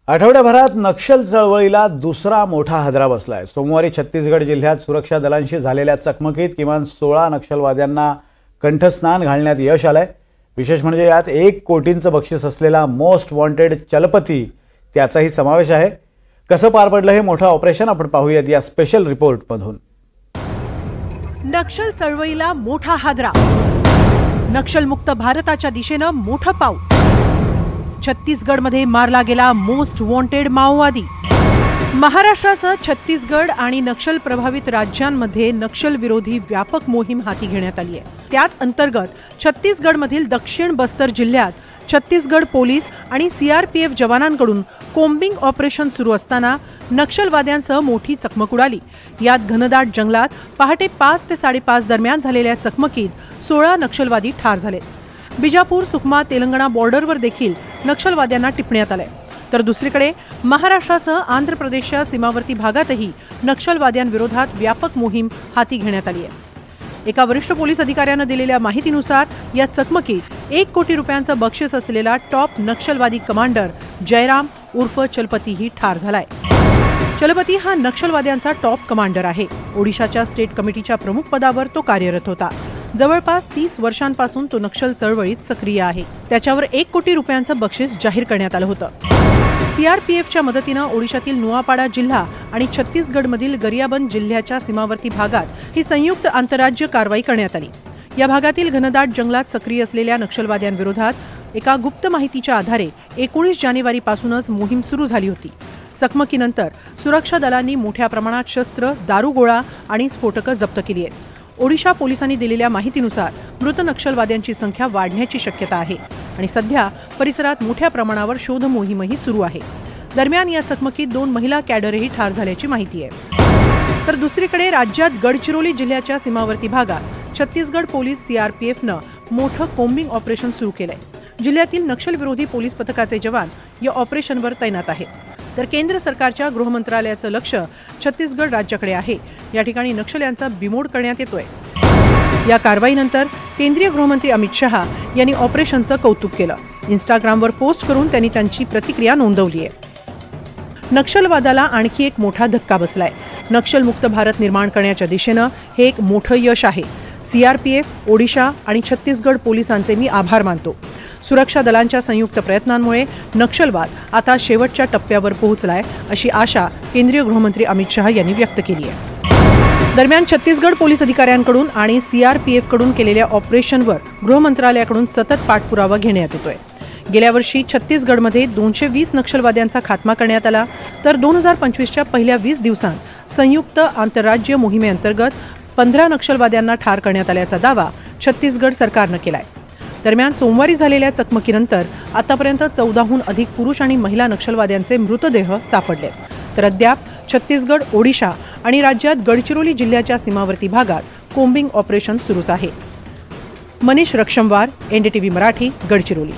आठवड्याभरात नक्षल चळवळीला दुसरा मोठा हादरा बसलाय। सोमवारी छत्तीसगड जिल्ह्यात सुरक्षा दलांशी झालेल्या चकमकीत किमान 16 नक्षलवाद्यांना कंठस्नान घालण्यात यश आलंय। विशेष म्हणजे यात 1 कोटींचं बक्षीस असलेला मोस्ट वॉन्टेड चलपती त्याचाही समावेश आहे। कसं पार पडलं हे मोठं ऑपरेशन आपण पाहूयात या स्पेशल रिपोर्ट मधून। नक्षल चळवळीला मोठा हादरा, नक्षलमुक्त भारताच्या दिशेने मोठं पाऊल। छत्तीसगडमध्ये मारला गेला मोस्ट वॉन्टेड माओवादी। महाराष्ट्रासह छत्तीसगड आणि नक्षल प्रभावित राज्यांमध्ये नक्षल विरोधी व्यापक मोहीम हाती घेण्यात आली आहे। त्याच अंतर्गत छत्तीसगडमधील दक्षिण बस्तर जिल्ह्यात छत्तीसगड पोलीस आणि सीआरपीएफ जवानांकडून कोम्बिंग ऑपरेशन सुरू असताना नक्षलवाद्यांसह मोठी चकमक उडाली। यात घनदाट जंगलात पहाटे 5 ते 5:30 दरम्यान झालेल्या चकमकीत 16 नक्षलवादी ठार झाले। बिजापूर सुकमा तेलंगणा बॉर्डरवर देखील नक्षलवाद्यांना टिपण्यात आले। तर दुसरीकडे महाराष्ट्रासह आंध्र प्रदेशच्या सीमावर्ती भागातही नक्षलवाद्यांविरोधात व्यापक मोहीम हाती घेण्यात आली आहे। एका वरिष्ठ पोलीस अधिकाऱ्याने दिलेल्या माहितीनुसार या चकमकीत 1 कोटी रुपयांचं बक्षीस असलेला टॉप नक्षलवादी कमांडर जयराम उर्फ चलपती ही ठार झालाय। चलपती हा नक्षलवाद्यांचा टॉप कमांडर आहे। ओडिशाच्या स्टेट कमिटीच्या प्रमुख पदावर तो कार्यरत होता। जवळपास 30 वर्षांपासून तो नक्षल चळवळीत सक्रिय आहे। त्याच्यावर 1 कोटी रुपयांचं बक्षीस जाहीर करण्यात आलं होतं। सीआरपीएफच्या मदतीने ओडिशातील नुआपाडा जिल्हा आणि छत्तीसगडमधील गरियाबंद जिल्ह्याच्या सीमावर्ती भागात ही संयुक्त आंतरराज्य कारवाई करण्यात आली। या भागातील घनदाट जंगलात सक्रिय असलेल्या नक्षलवाद्यांविरोधात एका गुप्त माहितीच्या आधारे 19 जानेवारीपासूनच मोहीम सुरू झाली होती। चकमकीनंतर सुरक्षा दलांनी मोठ्या प्रमाणात शस्त्र, दारुगोळा आणि स्फोटकं जप्त केली आहेत। ओडिशा पोलिसांनी दिलेल्या माहितीनुसार मृत नक्षलवाद्यांची संख्या वाढण्याची शक्यता आहे आणि सध्या परिसरात मोठ्या प्रमाणावर शोध मोहीमही सुरू आहे। दरम्यान या चकमकीत 2 महिला कॅडरही ठार झाल्याची माहिती आहे। तर दुसरीकडे राज्यात गडचिरोली जिल्ह्याच्या सीमावर्ती भागात छत्तीसगड पोलीस सीआरपीएफनं मोठं कोम्बिंग ऑपरेशन सुरू केलंय। जिल्ह्यातील नक्षलविरोधी पोलीस पथकाचे जवान या ऑपरेशनवर तैनात आहेत। तर केंद्र सरकारच्या गृह मंत्रालयाचं लक्ष छत्तीसगड राज्याकडे आहे। या ठिकाणी नक्षल्यांचा बिमोड करण्यात येतोय। या कारवाईनंतर केंद्रीय गृहमंत्री अमित शहा यांनी ऑपरेशनचं कौतुक केलं। इंस्टाग्रामवर पोस्ट करून त्यांनी त्यांची प्रतिक्रिया नोंदवली आहे। नक्षलवादाला आणखी एक मोठा धक्का बसलाय। नक्षलमुक्त भारत निर्माण करण्याच्या दिशेनं हे एक मोठं यश आहे। सीआरपीएफ, ओडिशा आणि छत्तीसगड पोलिसांचे मी आभार मानतो। सुरक्षा दलांच्या संयुक्त प्रयत्नांमुळे नक्षलवाद आता शेवटच्या टप्प्यावर पोहोचलाय अशी आशा केंद्रीय गृहमंत्री अमित शहा यांनी व्यक्त केली आहे। दरम्यान छत्तीसगड पोलीस अधिकाऱ्यांकडून आणि सीआरपीएफकडून केलेल्या ऑपरेशनवर गृह मंत्रालयाकडून सतत पाठपुरावा घेण्यात येतोय। गेल्या वर्षी छत्तीसगडमध्ये 220 नक्षलवाद्यांचा खात्मा करण्यात आला। तर 2025च्या पहिल्या 20 दिवसांत संयुक्त आंतरराज्य मोहिमेअंतर्गत 15 नक्षलवाद्यांना ठार करण्यात आल्याचा दावा छत्तीसगड सरकारनं केलाय। दरम्यान सोमवारी झालेल्या चकमकीनंतर आतापर्यंत 14हून अधिक पुरुष आणि महिला नक्षलवाद्यांचे मृतदेह सापडले। तर अद्याप छत्तीसगड, ओडिशा आणि राज्यात गडचिरोली जिल्ह्याच्या सीमावर्ती भागात कोम्बिंग ऑपरेशन सुरूच आहे। मनीष रक्षमवार, एनडीटीव्ही मराठी, गडचिरोली।